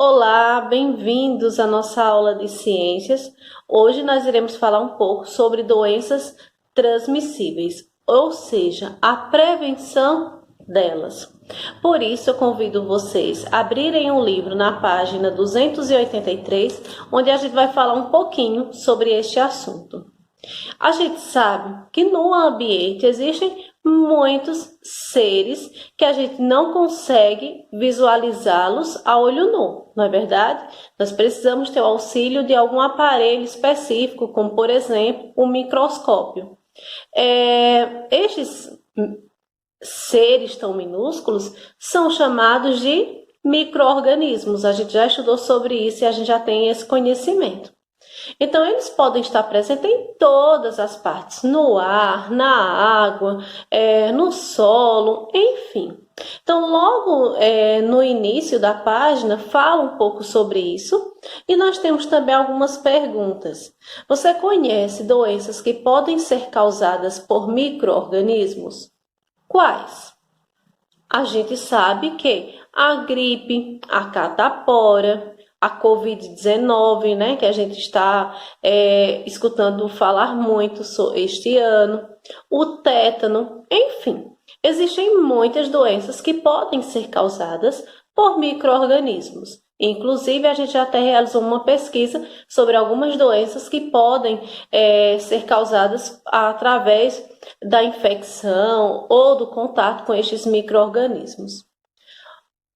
Olá, bem-vindos à nossa aula de ciências. Hoje nós iremos falar um pouco sobre doenças transmissíveis, ou seja, a prevenção delas. Por isso, eu convido vocês a abrirem o livro na página 283, onde a gente vai falar um pouquinho sobre este assunto. A gente sabe que no ambiente existem muitos seres que a gente não consegue visualizá-los a olho nu, não é verdade? Nós precisamos ter o auxílio de algum aparelho específico, como por exemplo o microscópio. Estes seres tão minúsculos são chamados de micro-organismos. A gente já estudou sobre isso e a gente já tem esse conhecimento. Então, eles podem estar presentes em todas as partes, no ar, na água, no solo, enfim. Então, logo no início da página, fala um pouco sobre isso e nós temos também algumas perguntas. Você conhece doenças que podem ser causadas por micro-organismos? Quais? A gente sabe que a gripe, a catapora, a Covid-19, né, que a gente está escutando falar muito este ano, o tétano, enfim, existem muitas doenças que podem ser causadas por micro-organismos. Inclusive, a gente até realizou uma pesquisa sobre algumas doenças que podem ser causadas através da infecção ou do contato com estes micro-organismos.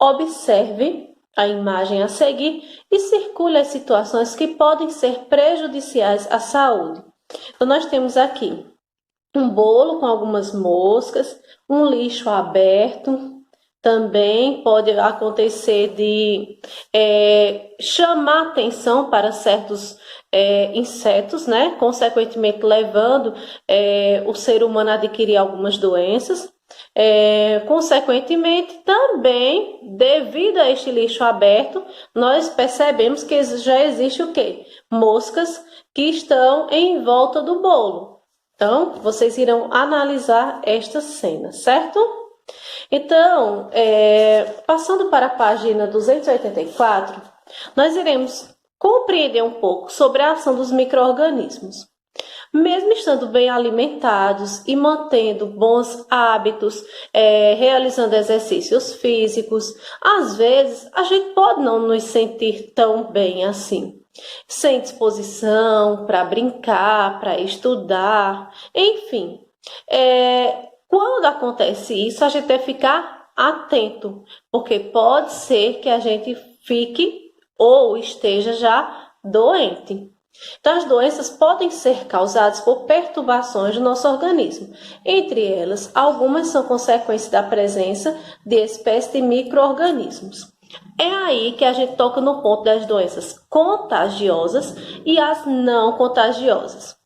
Observe a imagem a seguir e circule as situações que podem ser prejudiciais à saúde. Então, nós temos aqui um bolo com algumas moscas, um lixo aberto. Também pode acontecer de chamar atenção para certos insetos, né? Consequentemente levando o ser humano a adquirir algumas doenças. Consequentemente, também, devido a este lixo aberto, nós percebemos que já existe o quê? Moscas que estão em volta do bolo. Então, vocês irão analisar esta cena, certo? Então, passando para a página 284, nós iremos compreender um pouco sobre a ação dos micro-organismos. Mesmo estando bem alimentados e mantendo bons hábitos, realizando exercícios físicos, às vezes a gente pode não nos sentir tão bem assim, sem disposição para brincar, para estudar, enfim. Quando acontece isso, a gente deve ficar atento, porque pode ser que a gente fique ou esteja já doente. Então, as doenças podem ser causadas por perturbações do nosso organismo. Entre elas, algumas são consequência da presença de espécies de micro-organismos. É aí que a gente toca no ponto das doenças contagiosas e as não contagiosas.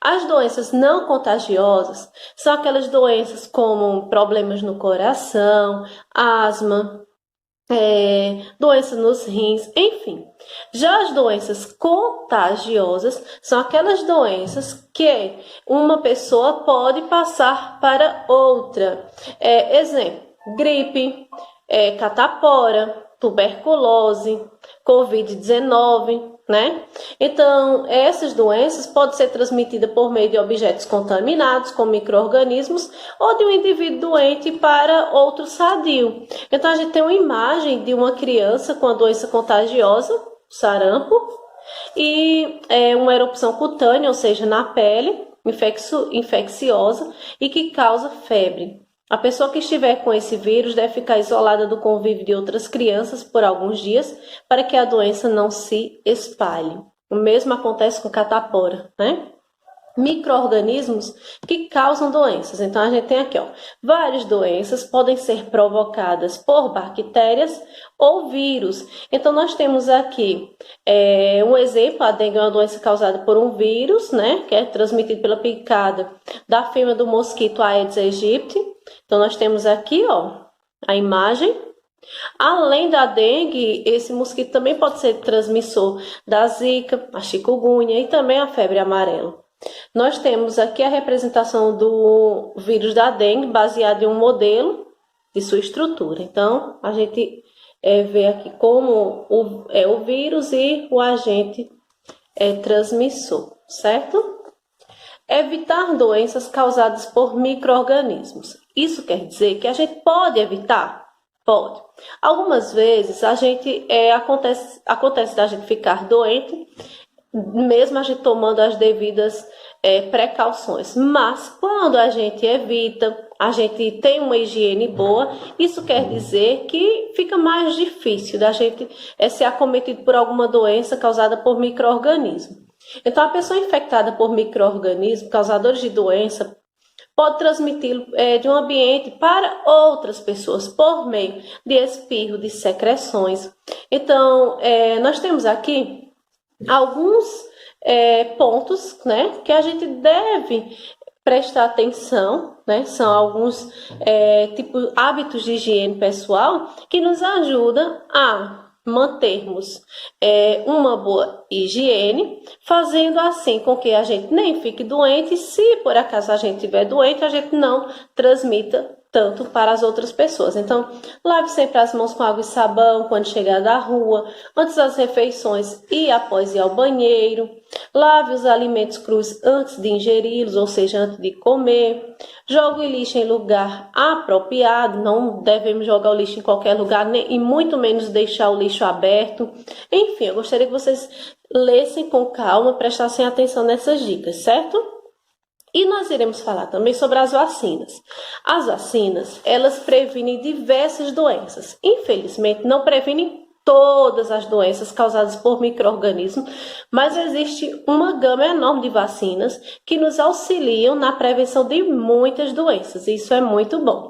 As doenças não contagiosas são aquelas doenças como problemas no coração, asma, doenças nos rins, enfim. Já as doenças contagiosas são aquelas doenças que uma pessoa pode passar para outra. Exemplo, gripe, catapora, tuberculose, Covid-19, né? Então, essas doenças podem ser transmitidas por meio de objetos contaminados com micro-organismos ou de um indivíduo doente para outro sadio. Então, a gente tem uma imagem de uma criança com a doença contagiosa, sarampo, e uma erupção cutânea, ou seja, na pele, infecciosa e que causa febre. A pessoa que estiver com esse vírus deve ficar isolada do convívio de outras crianças por alguns dias para que a doença não se espalhe. O mesmo acontece com catapora, né? Micro-organismos que causam doenças. Então, a gente tem aqui, várias doenças podem ser provocadas por bactérias ou vírus. Então, nós temos aqui um exemplo, a dengue é uma doença causada por um vírus, né? Que é transmitido pela picada da fêmea do mosquito Aedes aegypti. Então, nós temos aqui, a imagem. Além da dengue, esse mosquito também pode ser transmissor da zika, a chikungunya e também a febre amarela. Nós temos aqui a representação do vírus da dengue baseado em um modelo de sua estrutura. Então, a gente ver aqui como é o vírus e o agente transmissor, certo? Evitar doenças causadas por micro-organismos. Isso quer dizer que a gente pode evitar? Pode. Algumas vezes a gente acontece da gente ficar doente, mesmo a gente tomando as devidas precauções. Mas quando a gente evita, a gente tem uma higiene boa, isso quer dizer que fica mais difícil da gente ser acometido por alguma doença causada por micro-organismo. Então, a pessoa infectada por micro-organismos causadores de doença pode transmiti-lo de um ambiente para outras pessoas por meio de espirro, de secreções. Então, nós temos aqui alguns pontos, né, que a gente deve prestar atenção, né? São alguns hábitos de higiene pessoal que nos ajudam a mantermos uma boa higiene, fazendo assim com que a gente nem fique doente, e se por acaso a gente estiver doente, a gente não transmita tanto para as outras pessoas. Então, lave sempre as mãos com água e sabão quando chegar da rua, antes das refeições e após ir ao banheiro. Lave os alimentos crus antes de ingeri-los, ou seja, antes de comer. Jogue o lixo em lugar apropriado, não devemos jogar o lixo em qualquer lugar, e muito menos deixar o lixo aberto. Enfim, eu gostaria que vocês lessem com calma, prestassem atenção nessas dicas, certo? E nós iremos falar também sobre as vacinas. As vacinas, elas previnem diversas doenças. Infelizmente, não previnem todas as doenças causadas por micro-organismos, mas existe uma gama enorme de vacinas que nos auxiliam na prevenção de muitas doenças. Isso é muito bom.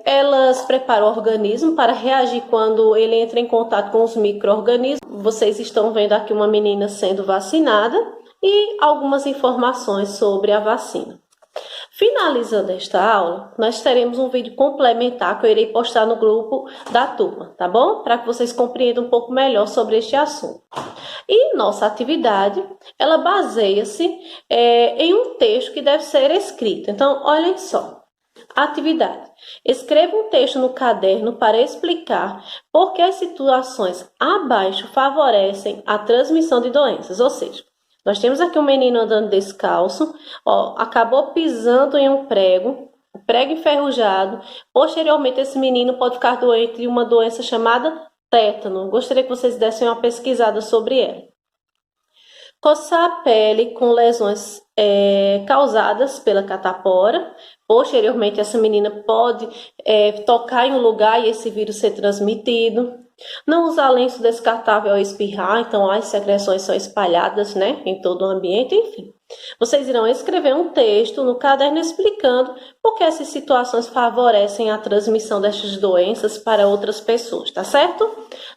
Elas preparam o organismo para reagir quando ele entra em contato com os micro-organismos. Vocês estão vendo aqui uma menina sendo vacinada e algumas informações sobre a vacina. Finalizando esta aula, nós teremos um vídeo complementar que eu irei postar no grupo da turma, tá bom? Para que vocês compreendam um pouco melhor sobre este assunto. E nossa atividade, ela baseia-se em um texto que deve ser escrito. Então, olhem só. Atividade. Escreva um texto no caderno para explicar por que as situações abaixo favorecem a transmissão de doenças, ou seja, nós temos aqui um menino andando descalço, acabou pisando em um prego enferrujado. Posteriormente, esse menino pode ficar doente de uma doença chamada tétano. Gostaria que vocês dessem uma pesquisada sobre ela. Coçar a pele com lesões causadas pela catapora. Posteriormente, essa menina pode tocar em um lugar e esse vírus ser transmitido. Não usar lenço descartável ao espirrar, então as secreções são espalhadas, né, em todo o ambiente, enfim. Vocês irão escrever um texto no caderno explicando por que essas situações favorecem a transmissão destas doenças para outras pessoas, tá certo?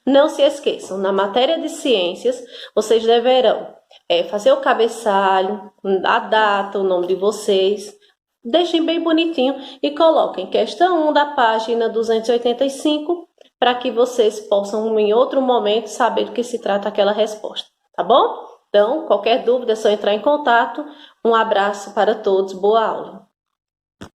Não se esqueçam, na matéria de ciências, vocês deverão fazer o cabeçalho, a data, o nome de vocês. Deixem bem bonitinho e coloquem questão 1 da página 285, para que vocês possam, em outro momento, saber do que se trata aquela resposta, tá bom? Então, qualquer dúvida é só entrar em contato. Um abraço para todos, boa aula!